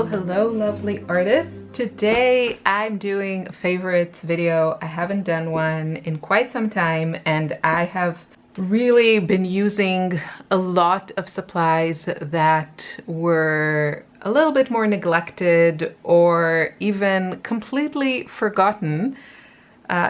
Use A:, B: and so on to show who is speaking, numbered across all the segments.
A: Hello, lovely artists. Today I'm doing a favorites video. I haven't done one in quite some time, and I have really been using a lot of supplies that were a little bit more neglected or even completely forgotten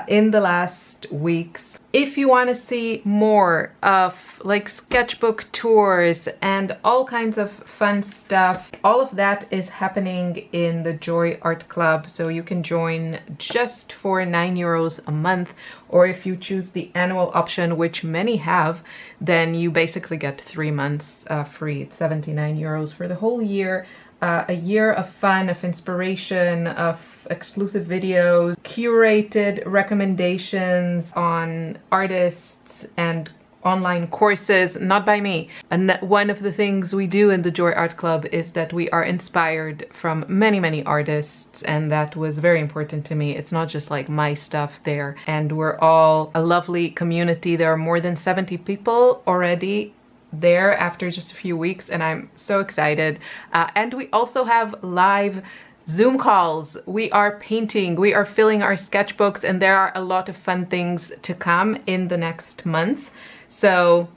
A: in the last weeks. If you want to see more of like sketchbook tours and all kinds of fun stuff, all of that is happening in the Joy Art Club. So you can join just for €9 a month, or if you choose the annual option, which many have, then you basically get 3 months free. It's €79 for the whole year. A year of fun, of inspiration, of exclusive videos, curated recommendations on artists and online courses, not by me. And one of the things we do in the Joy Art Club is that we are inspired from many artists, and that was very important to me. It's not just like my stuff there, and we're all a lovely community. There are more than 70 people already there after just a few weeks, and I'm so excited. And we also have live Zoom calls. We are painting, we are filling our sketchbooks, and there are a lot of fun things to come in the next months. So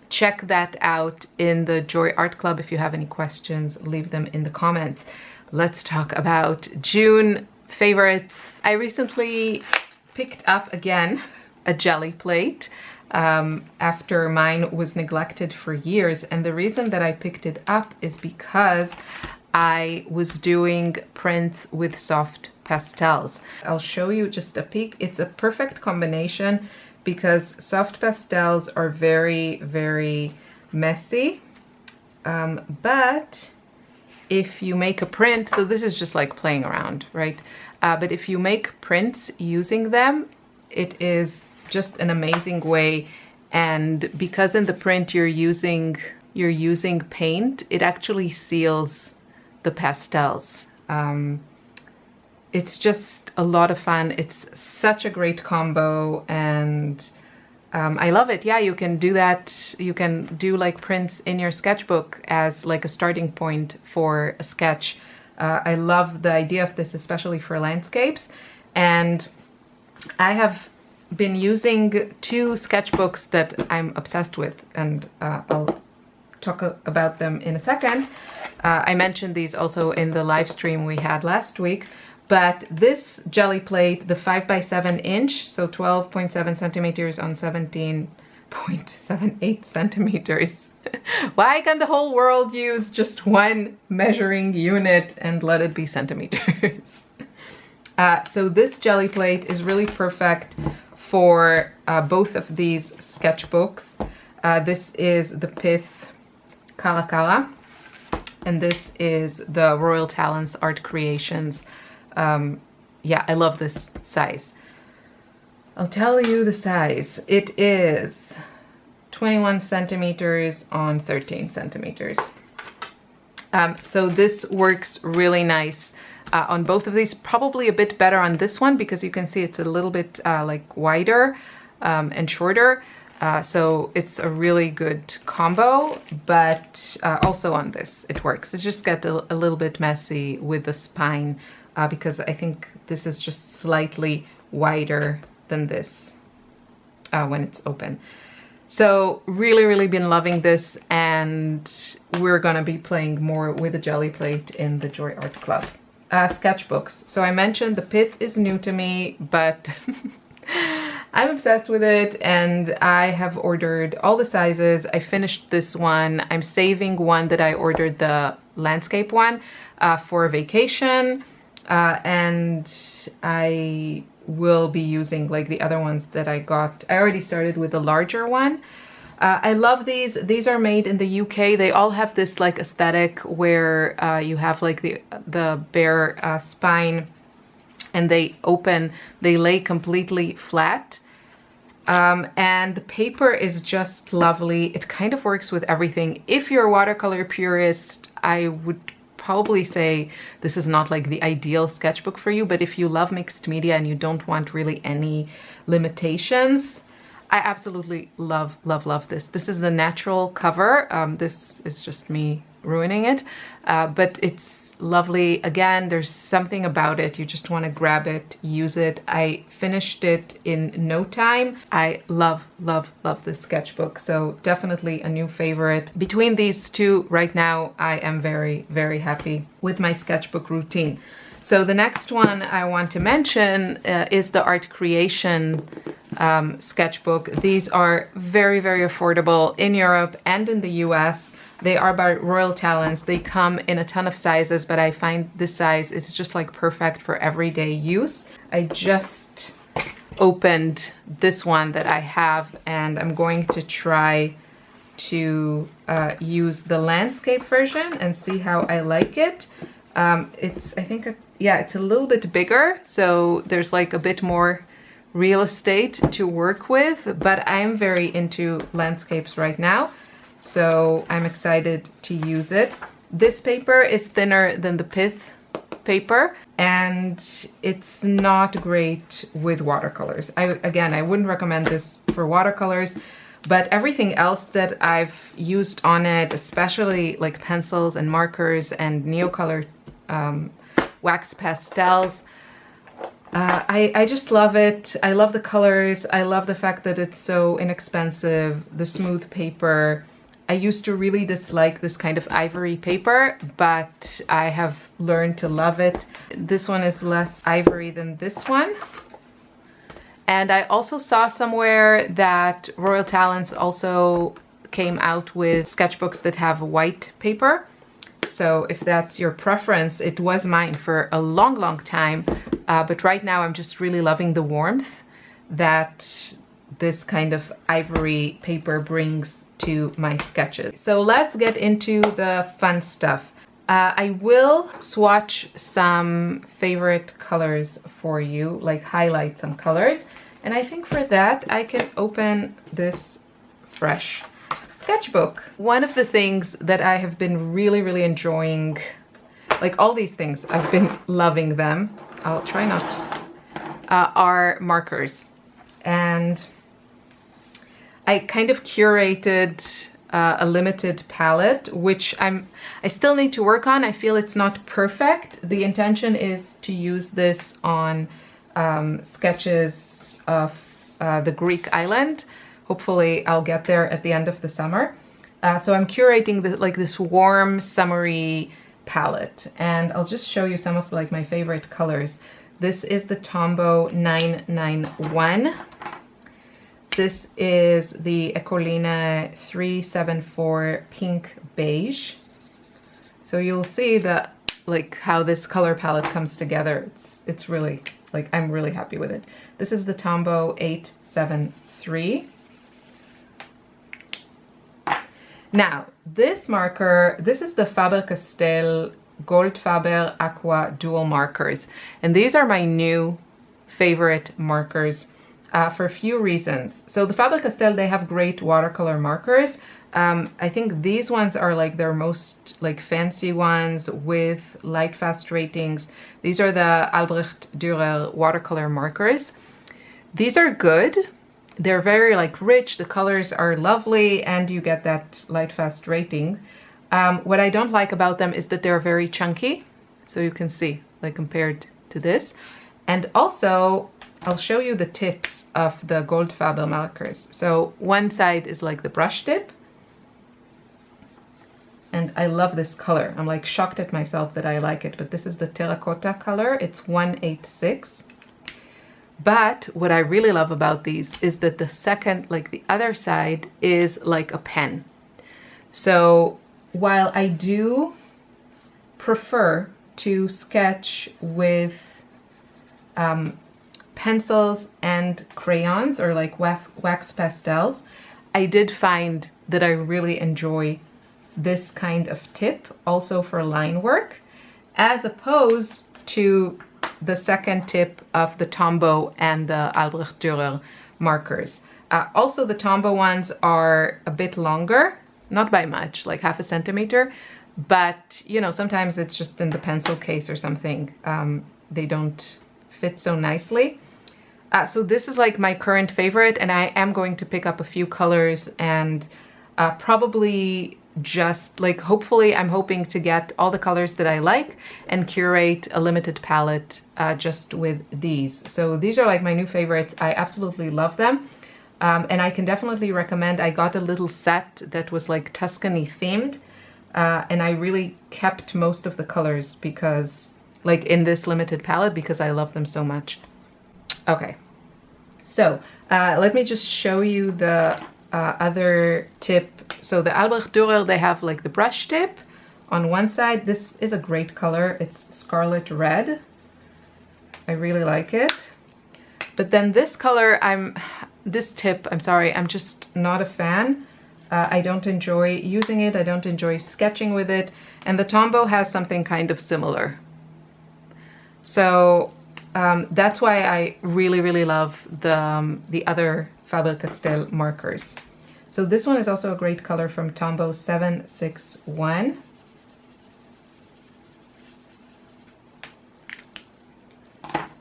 A: check that out in the Joy Art Club. If you have any questions, leave them in the comments. Let's talk about June favorites. I recently picked up again a Gelli plate after mine was neglected for years, and the reason that I picked it up is because I was doing prints with soft pastels. I'll show you just a peek. It's a perfect combination because soft pastels are very messy, but if you make a print, so this is just like playing around, right? But if you make prints using them, it is just an amazing way. And because in the print you're using paint, it actually seals the pastels. It's just a lot of fun. It's such a great combo, and I love it. Yeah, you can do that. You can do like prints in your sketchbook as like a starting point for a sketch. I love the idea of this, especially for landscapes. And I have been using 2 sketchbooks that I'm obsessed with, and I'll talk about them in a second. I mentioned these also in the live stream we had last week, but this Gelli plate, the 5x7 inch, so 12.7 centimeters on 17.78 centimeters. Why can the whole world use just one measuring unit and let it be centimeters? So this Gelli plate is really perfect for both of these sketchbooks. This is the Pith Cara, and this is the Royal Talens Art Creations. Yeah, I love this size. I'll tell you the size. It is 21 centimeters on 13 centimeters. So this works really nice on both of these, probably a bit better on this one because you can see it's a little bit like wider and shorter. So it's a really good combo, but also on this it works. It just gets a little bit messy with the spine because I think this is just slightly wider than this when it's open. So really been loving this, and we're gonna be playing more with the Gelli plate in the Joy Art Club. Sketchbooks. So I mentioned the Pith is new to me, but I'm obsessed with it, and I have ordered all the sizes. I finished this one. I'm saving one that I ordered, the landscape one, for a vacation, and I will be using like the other ones that I got. I already started with the larger one. I love these. These are made in the UK. They all have this like aesthetic where you have like the bare spine, and they lay completely flat. And the paper is just lovely. It kind of works with everything. If you're a watercolor purist, I would probably say this is not like the ideal sketchbook for you, but if you love mixed media and you don't want really any limitations, I absolutely love this. This is the natural cover. This is just me ruining it. But it's lovely. Again, there's something about it. You just want to grab it, use it. I finished it in no time. I love, love, love this sketchbook. So definitely a new favorite. Between these two right now, I am very, very happy with my sketchbook routine. So the next one I want to mention is the Art Creation sketchbook. These are very, very affordable in Europe and in the US. They are by Royal Talens. They come in a ton of sizes, but I find this size is just like perfect for everyday use. I just opened this one that I have, and I'm going to try to use the landscape version and see how I like it. It's, I think, yeah, it's a little bit bigger, so there's like a bit more real estate to work with, but I'm very into landscapes right now, so I'm excited to use it. This paper is thinner than the Pith paper, and it's not great with watercolors. Again, I wouldn't recommend this for watercolors, but everything else that I've used on it, especially like pencils and markers and Neocolor wax pastels, I just love it. I love the colors. I love the fact that it's so inexpensive, the smooth paper. I used to really dislike this kind of ivory paper, but I have learned to love it. This one is less ivory than this one. And I also saw somewhere that Royal Talens also came out with sketchbooks that have white paper. So if that's your preference, it was mine for a long, long time. But right now I'm just really loving the warmth that this kind of ivory paper brings to my sketches. So let's get into the fun stuff. I will swatch some favorite colors for you, like highlight some colors. And I think for that I can open this fresh sketchbook. One of the things that I have been really, really enjoying, like all these things, I've been loving them. I'll try not, are markers. And I kind of curated a limited palette, which I still need to work on. I feel it's not perfect. The intention is to use this on sketches of the Greek island. Hopefully I'll get there at the end of the summer. So I'm curating this warm, summery palette, and I'll just show you some of like my favorite colors. This is the Tombow 991. This is the Ecoline 374 Pink Beige. So you'll see the how this color palette comes together. It's really, I'm really happy with it. This is the Tombow 873. Now, this marker, this is the Faber-Castell Goldfaber Aqua dual markers. And these are my new favorite markers for a few reasons. So the Faber-Castell, they have great watercolor markers. I think these ones are like their most fancy ones with light fast ratings. These are the Albrecht Dürer watercolor markers. These are good. They're very rich, the colors are lovely, and you get that light fast rating. What I don't like about them is that they're very chunky. So you can see, compared to this. And also, I'll show you the tips of the Goldfaber markers. So one side is the brush tip. And I love this color. I'm shocked at myself that I like it, but this is the terracotta color. It's 186. But what I really love about these is that the second, the other side is like a pen. So while I do prefer to sketch with pencils and crayons or wax pastels, I did find that I really enjoy this kind of tip also for line work, as opposed to the second tip of the Tombow and the Albrecht Dürer markers. Also, the Tombow ones are a bit longer, not by much, like half a centimeter, but sometimes it's just in the pencil case or something. They don't fit so nicely. So this is my current favorite, and I am going to pick up a few colors and probably just like, hopefully I'm hoping to get all the colors that I like and curate a limited palette just with these. So these are like my new favorites. I absolutely love them. And I can definitely recommend. I got a little set that was like Tuscany themed, and I really kept most of the colors because, like, in this limited palette, because I love them so much. Okay, so let me just show you the other tip. So the Albrecht Dürer, they have like the brush tip on one side. This is a great color. It's scarlet red. I really like it. But then this color, this tip, I'm sorry, I'm just not a fan. I don't enjoy using it. I don't enjoy sketching with it. And the Tombow has something kind of similar. So that's why I really, really love the other Faber-Castell markers. So this one is also a great color from Tombow 761.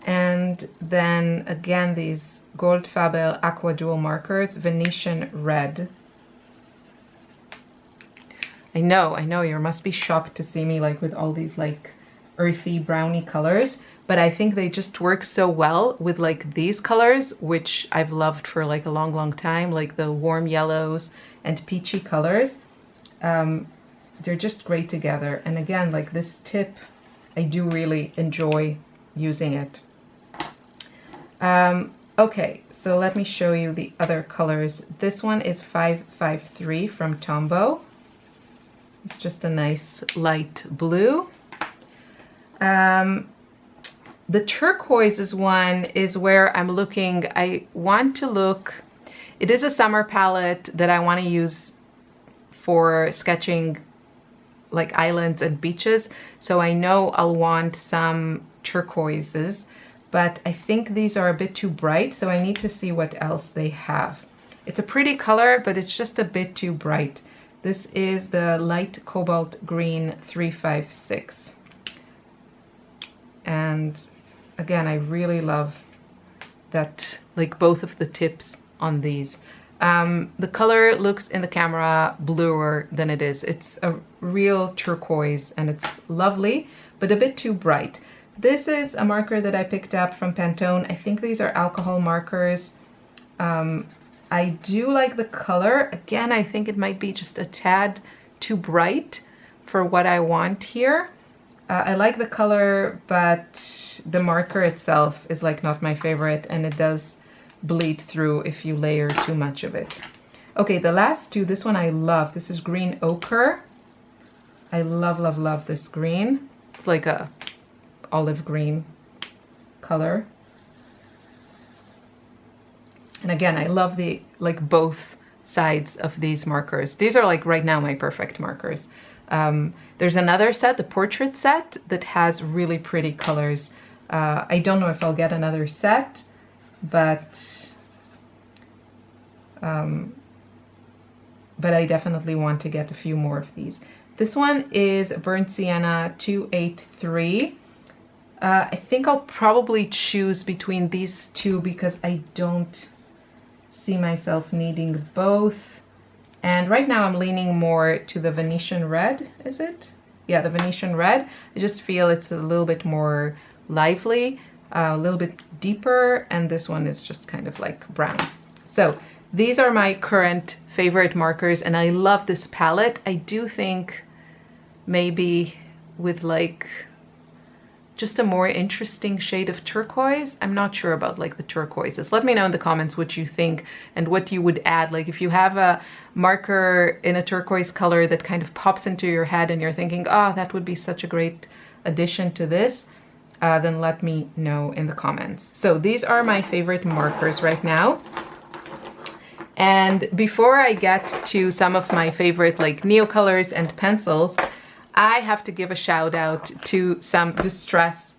A: And then again, these Goldfaber Aqua Dual markers, Venetian Red. I know, you must be shocked to see me like with all these like earthy browny colors, but I think they just work so well with like these colors, which I've loved for like a long, long time, like the warm yellows and peachy colors. They're just great together. And again, like this tip, I do really enjoy using it. Okay, so let me show you the other colors. This one is 553 from Tombow. It's just a nice light blue. The turquoises one is where I'm looking. I want to look, it is a summer palette that I want to use for sketching like islands and beaches. So I know I'll want some turquoises, but I think these are a bit too bright. So I need to see what else they have. It's a pretty color, but it's just a bit too bright. This is the light cobalt green 356. And again, I really love that, like both of the tips on these. The color looks in the camera bluer than it is. It's a real turquoise and it's lovely, but a bit too bright. This is a marker that I picked up from Pantone. I think these are alcohol markers. I do like the color. Again, I think it might be just a tad too bright for what I want here. I like the color, but the marker itself is like not my favorite, and it does bleed through if you layer too much of it. Okay, the last two, this one I love. This is green ochre. I love, love, love this green. It's like a olive green color. And again, I love the like both sides of these markers. These are like right now my perfect markers. There's another set, the portrait set, that has really pretty colors. I don't know if I'll get another set, but I definitely want to get a few more of these. This one is Burnt Sienna 283. I think I'll probably choose between these two because I don't see myself needing both. And right now I'm leaning more to the Venetian Red, is it? Yeah, the Venetian Red. I just feel it's a little bit more lively, a little bit deeper, and this one is just kind of like brown. So these are my current favorite markers, and I love this palette. I do think maybe with like just a more interesting shade of turquoise. I'm not sure about like the turquoises. Let me know in the comments what you think and what you would add. Like if you have a marker in a turquoise color that kind of pops into your head and you're thinking, oh, that would be such a great addition to this, then let me know in the comments. So these are my favorite markers right now. And before I get to some of my favorite like Neocolors and pencils, I have to give a shout out to some distress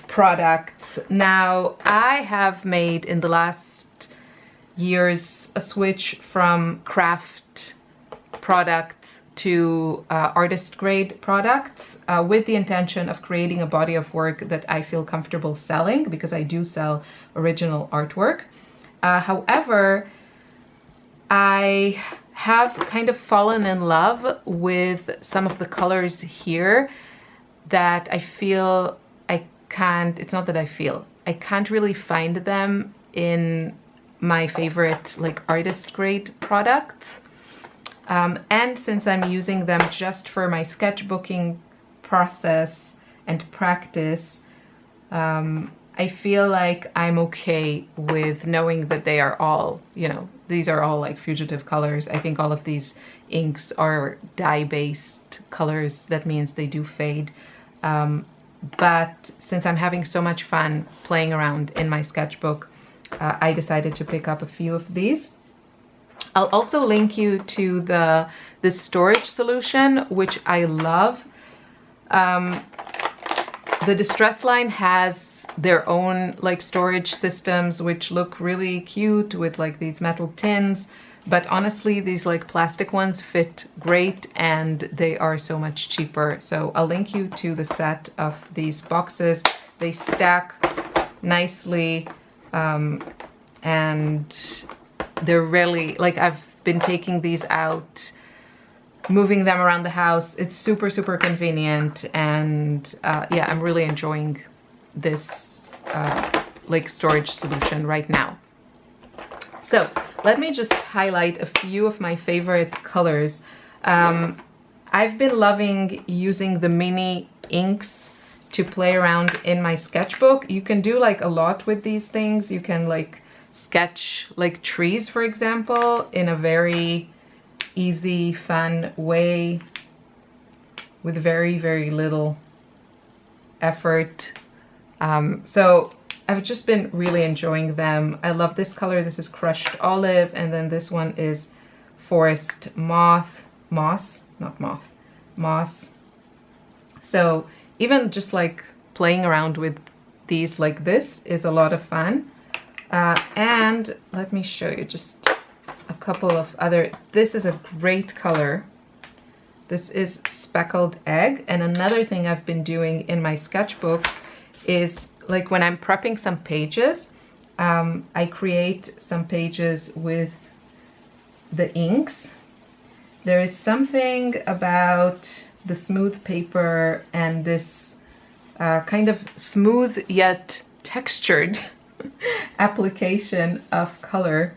A: products. Now, I have made in the last years a switch from craft products to artist grade products with the intention of creating a body of work that I feel comfortable selling, because I do sell original artwork. However, I have kind of fallen in love with some of the colors here that I feel I can't, it's not that I feel, I can't really find them in my favorite like artist grade products. And since I'm using them just for my sketchbooking process and practice, I feel like I'm okay with knowing that they are all, you know, these are all like fugitive colors. I think all of these inks are dye-based colors. That means they do fade. But since I'm having so much fun playing around in my sketchbook, I decided to pick up a few of these. I'll also link you to the storage solution, which I love. The Distress line has their own like storage systems, which look really cute with like these metal tins. But honestly, these like plastic ones fit great and they are so much cheaper. So I'll link you to the set of these boxes. They stack nicely, and they're really, like, I've been taking these out, moving them around the house. It's super, super convenient. And yeah, I'm really enjoying this like storage solution right now. So let me just highlight a few of my favorite colors. I've been loving using the mini inks to play around in my sketchbook. You can do like a lot with these things. You can like sketch like trees, for example, in a very easy, fun way with very, very little effort. So I've just been really enjoying them. I love this color. This is Crushed Olive, and then this one is Forest Moss. So even just like playing around with these like this is a lot of fun. And let me show you just a couple of other, this is a great color. This is Speckled Egg. And another thing I've been doing in my sketchbooks is like when I'm prepping some pages, I create some pages with the inks. There is something about the smooth paper and this kind of smooth yet textured application of color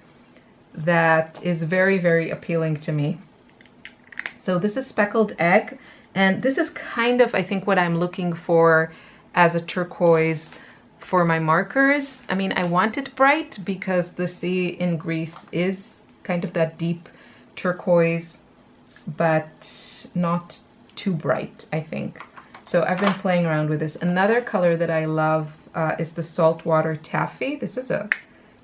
A: that is very, very appealing to me. So this is Speckled Egg, and this is kind of, I think, what I'm looking for as a turquoise for my markers. I mean, I want it bright because the sea in Greece is kind of that deep turquoise, but not too bright, I think. So I've been playing around with this. Another color that I love is the Saltwater Taffy. This is a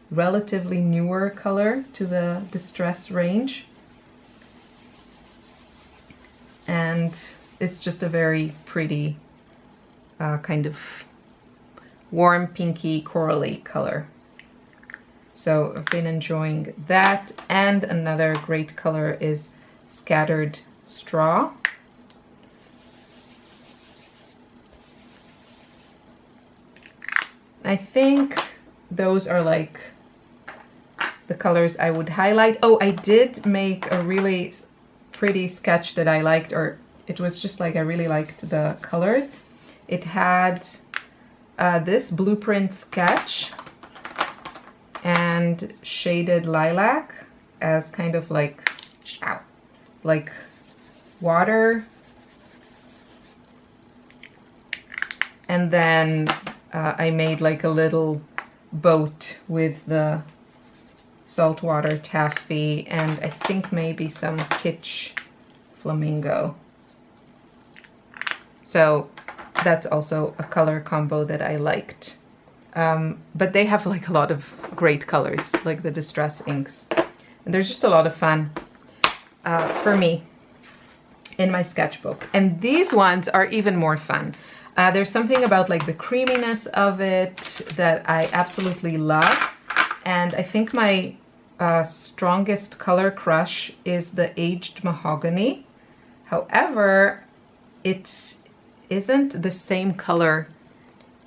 A: relatively newer color to the Distress range. And it's just a very pretty kind of warm pinky corally color. So I've been enjoying that. And another great color is Scattered Straw. I think those are like the colors I would highlight. Oh, I did make a really pretty sketch that I liked, or it was just like I really liked the colors. It had this blueprint sketch and shaded lilac as kind of like, like water. And then I made like a little boat with the Saltwater Taffy and I think maybe some kitsch flamingo. So that's also a color combo that I liked. But they have like a lot of great colors, like the Distress inks. And there's just a lot of fun for me in my sketchbook. And these ones are even more fun. There's something about like the creaminess of it that I absolutely love. And I think my strongest color crush is the Aged Mahogany. However, it isn't the same color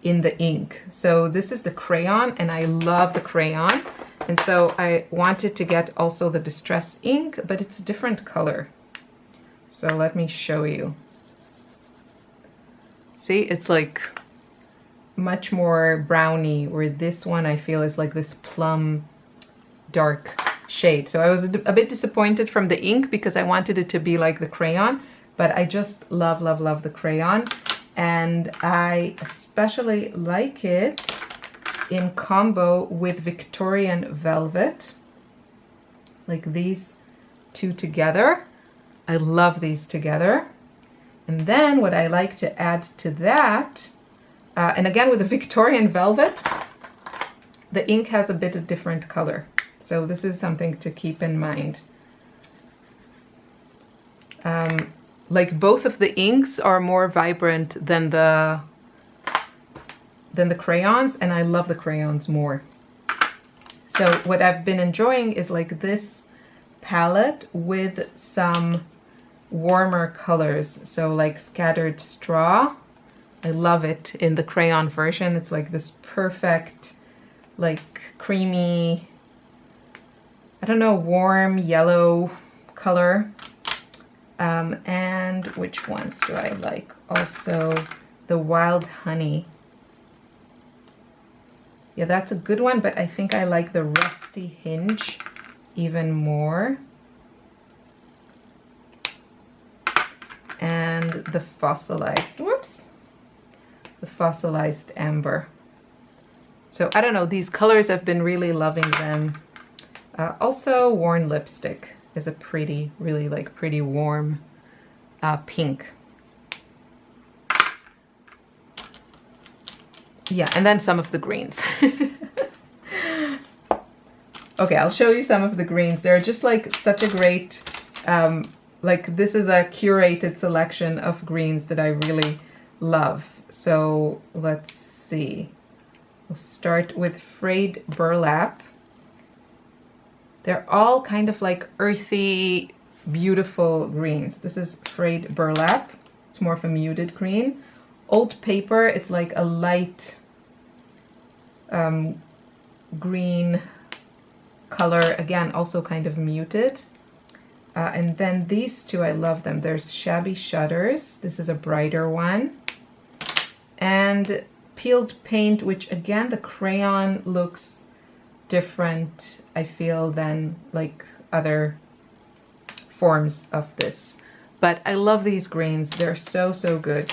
A: in the ink. So this is the crayon, and I love the crayon. And so I wanted to get also the distress ink, but it's a different color. So let me show you. See, it's like much more browny, where this one I feel is like this plum dark shade. So I was a bit disappointed from the ink because I wanted it to be like the crayon, but I just love, love, love the crayon. And I especially like it in combo with Victorian Velvet, like these two together. I love these together. And then what I like to add to that, and again with the Victorian Velvet, the ink has a bit of different color. So this is something to keep in mind. Like both of the inks are more vibrant than the crayons, and I love the crayons more. So what I've been enjoying is like this palette with some warmer colors. So like Scattered Straw. I love it in the crayon version. It's like this perfect, like creamy, I don't know, warm yellow color. And which ones do I like? Also the Wild Honey. Yeah, that's a good one, but I think I like the Rusty Hinge even more. And the Fossilized, whoops, the Fossilized Amber. So I don't know, these colors, I've been really loving them. Also Worn Lipstick is a pretty, really like pretty warm pink. Yeah, and then some of the greens. Okay, I'll show you some of the greens. They're just like such a great, like this is a curated selection of greens that I really love. So let's see. We'll start with Frayed Burlap. They're all kind of like earthy, beautiful greens. This is Frayed Burlap. It's more of a muted green. Old Paper, it's like a light green color. Again, also kind of muted. And then these two, I love them. There's Shabby Shutters. This is a brighter one. And Peeled Paint, which again, the crayon looks different, I feel, than like other forms of this. But I love these greens. They're so, so good.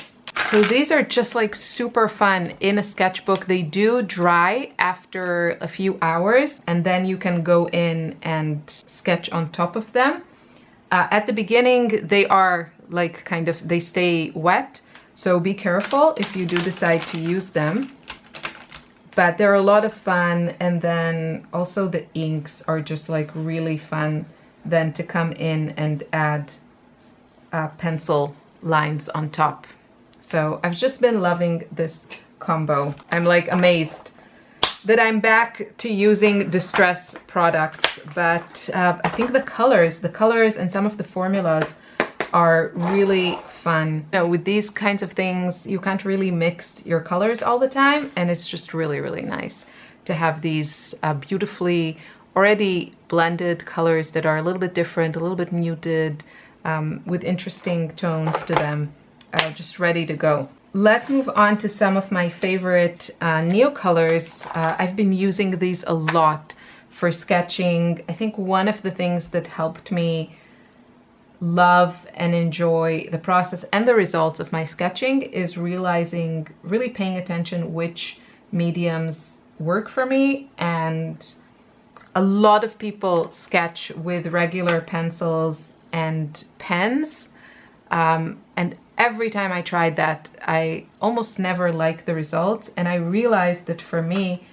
A: So these are just like super fun in a sketchbook. They do dry after a few hours, and then you can go in and sketch on top of them. At the beginning, they are like kind of, they stay wet. So be careful if you do decide to use them. But they're a lot of fun, and then also the inks are just like really fun then to come in and add pencil lines on top. So I've just been loving this combo. I'm like amazed that I'm back to using distress products, but I think the colors and some of the formulas are really fun. You know, with these kinds of things, you can't really mix your colors all the time, and it's just really, really nice to have these beautifully already blended colors that are a little bit different, a little bit muted, with interesting tones to them, just ready to go. Let's move on to some of my favorite Neocolors. I've been using these a lot for sketching. I think one of the things that helped me love and enjoy the process and the results of my sketching is realizing, really paying attention which mediums work for me. And a lot of people sketch with regular pencils and pens, and every time I tried that, I almost never liked the results, and I realized that for me,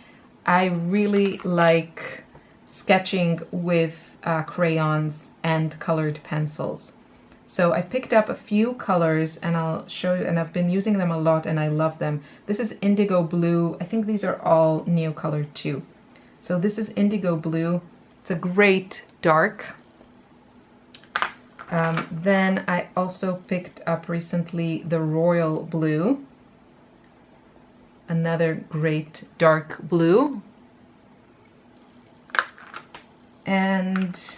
A: I really like sketching with crayons and colored pencils. So I picked up a few colors, and I'll show you, and I've been using them a lot and I love them. This is Indigo Blue. I think these are all Neocolor too. So this is Indigo Blue. It's a great dark. Then I also picked up recently the Royal Blue, another great dark blue. And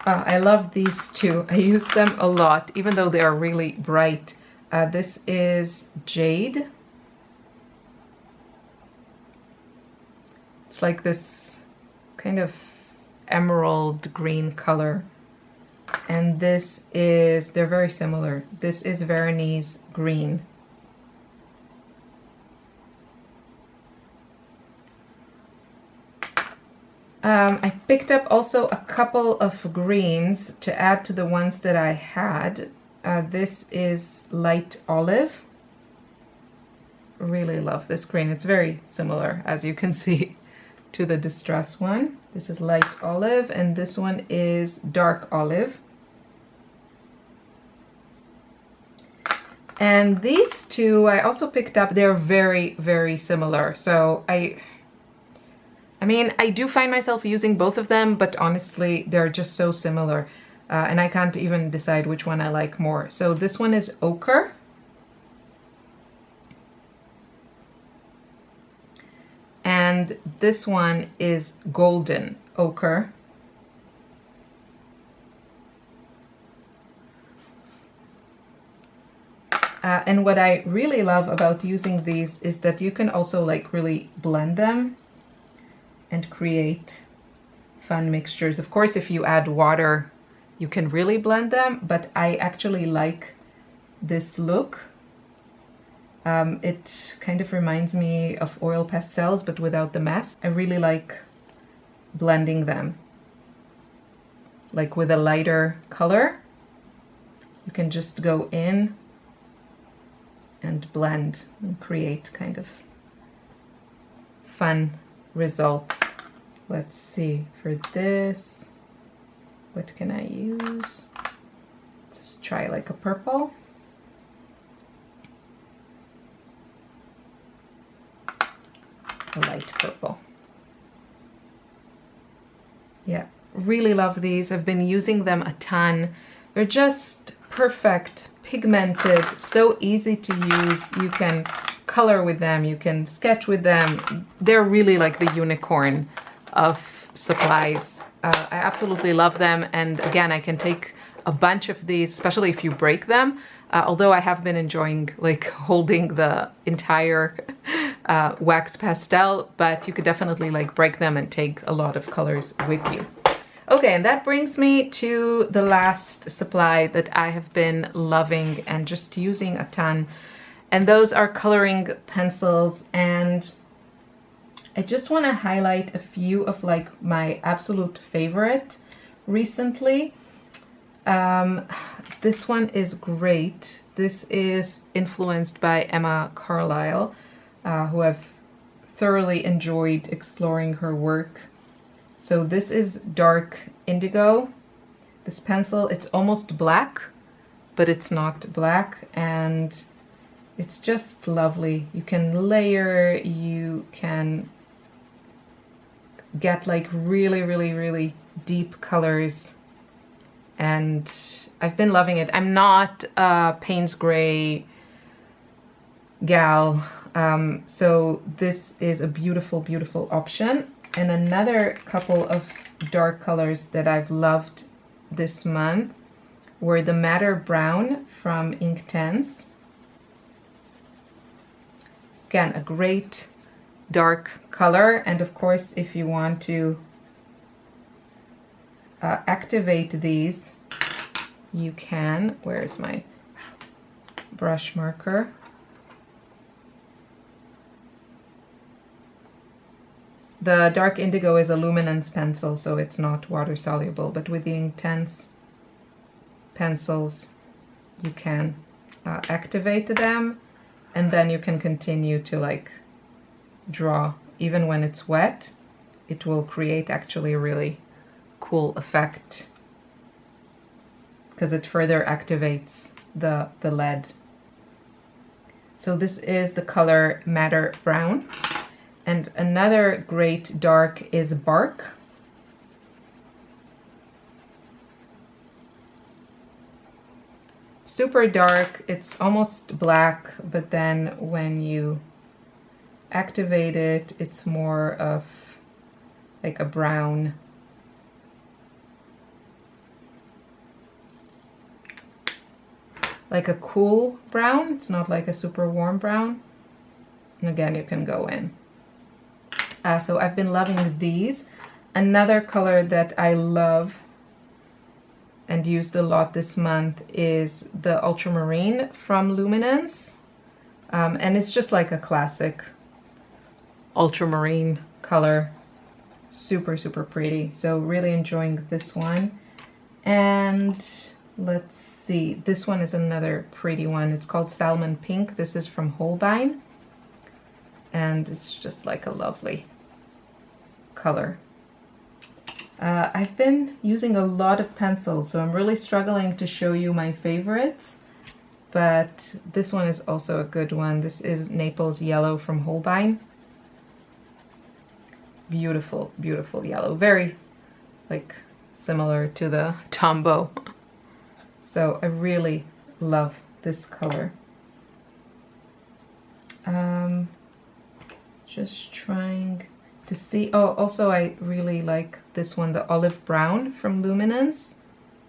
A: I love these two. I use them a lot, even though they are really bright. This is Jade. It's like this kind of emerald green color. And this is, they're very similar. This is Veronese green. I picked up also a couple of greens to add to the ones that I had. This is light olive. Really love this green. It's very similar, as you can see, to the Distress one. This is light olive, and this one is dark olive. And these two I also picked up. They're very, very similar. So I mean, I do find myself using both of them, but honestly, they're just so similar. And I can't even decide which one I like more. So this one is ochre. And this one is golden ochre. And what I really love about using these is that you can also like really blend them and create fun mixtures. Of course, if you add water, you can really blend them, but I actually like this look. It kind of reminds me of oil pastels, but without the mess. I really like blending them. Like with a lighter color, you can just go in and blend and create kind of fun results. Let's see, for this, what can I use? Let's try like a purple. A light purple. Yeah, really love these. I've been using them a ton. They're just perfect, pigmented, so easy to use. You can color with them, you can sketch with them. They're really like the unicorn of supplies. I absolutely love them, and again, I can take a bunch of these, especially if you break them. Although I have been enjoying like holding the entire wax pastel, but you could definitely like break them and take a lot of colors with you. Okay, and that brings me to the last supply that I have been loving and just using a ton, and those are coloring pencils. And I just want to highlight a few of like my absolute favorite recently. This one is great. This is influenced by Emma Carlisle, who I've thoroughly enjoyed exploring her work. So this is dark indigo. This pencil, it's almost black, but it's not black, and it's just lovely. You can layer, you can get like really, really, really deep colors, and I've been loving it. I'm not a Payne's Gray gal, so this is a beautiful, beautiful option. And another couple of dark colors that I've loved this month were the Madder Brown from Inktense. Again, a great dark color, and of course, if you want to activate these, you can. Where's my brush marker? The dark indigo is a Luminance pencil, so it's not water soluble, but with the Inktense pencils, you can activate them, and then you can continue to like draw. Even when it's wet, it will create actually a really cool effect because it further activates the lead. So this is the color Madder Brown. And another great dark is Bark. Super dark, it's almost black, but then when you activate it, it's more of like a brown like a cool brown. It's not like a super warm brown. And again, you can go in. So I've been loving these. Another color that I love and used a lot this month is the ultramarine from Luminance. And it's just like a classic ultramarine color. Super, super pretty. So really enjoying this one. And let's see, this one is another pretty one. It's called Salmon Pink. This is from Holbein. And it's just like a lovely color. I've been using a lot of pencils, so I'm really struggling to show you my favorites. But this one is also a good one. This is Naples Yellow from Holbein. Beautiful, beautiful yellow. Very, like, similar to the Tombow. So I really love this color. Just trying to see. Oh, also I really like this one, the olive brown from Luminance.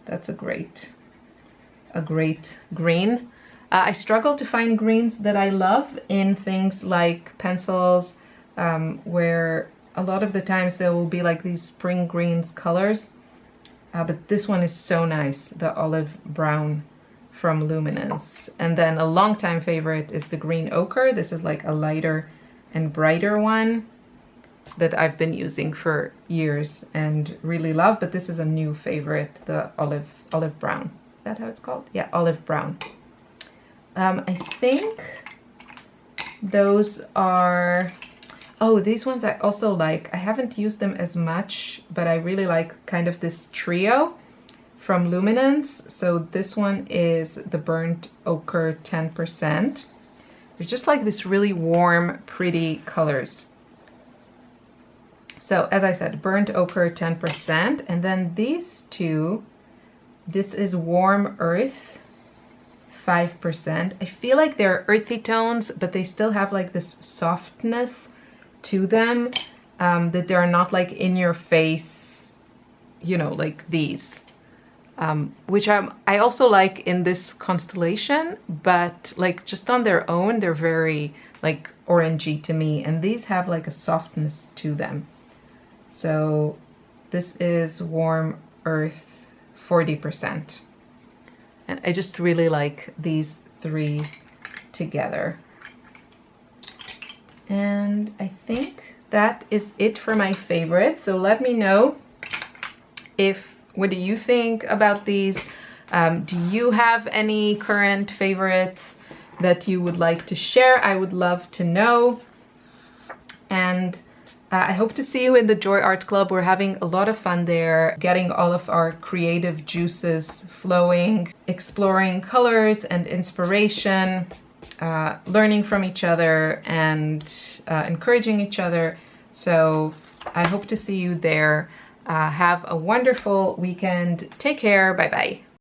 A: That's a great green. I struggle to find greens that I love in things like pencils, where a lot of the times there will be like these spring greens colors. But this one is so nice, the olive brown from Luminance. And then a longtime favorite is the green ochre. This is like a lighter and brighter one that I've been using for years and really love. But this is a new favorite, the olive brown. Is that how it's called? Yeah, olive brown. I think those are... Oh, these ones I also like. I haven't used them as much, but I really like kind of this trio from Luminance. So this one is the Burnt Ochre 10%. They're just like this really warm, pretty colors. So as I said, Burnt Ochre 10%. And then these two, this is Warm Earth 5%. I feel like they're earthy tones, but they still have like this softness to them, that they're not like in your face, you know, like these, which I also like in this constellation, but like just on their own, they're very like orangey to me, and these have like a softness to them. So this is Warm Earth 40. And I just really like these three together. And I think that is it for my favorites. So let me know what do you think about these? Do you have any current favorites that you would like to share? I would love to know. And I hope to see you in the Joy Art Club. We're having a lot of fun there, getting all of our creative juices flowing, exploring colors and inspiration, learning from each other and encouraging each other. So I hope to see you there. Have a wonderful weekend. Take care. Bye-bye.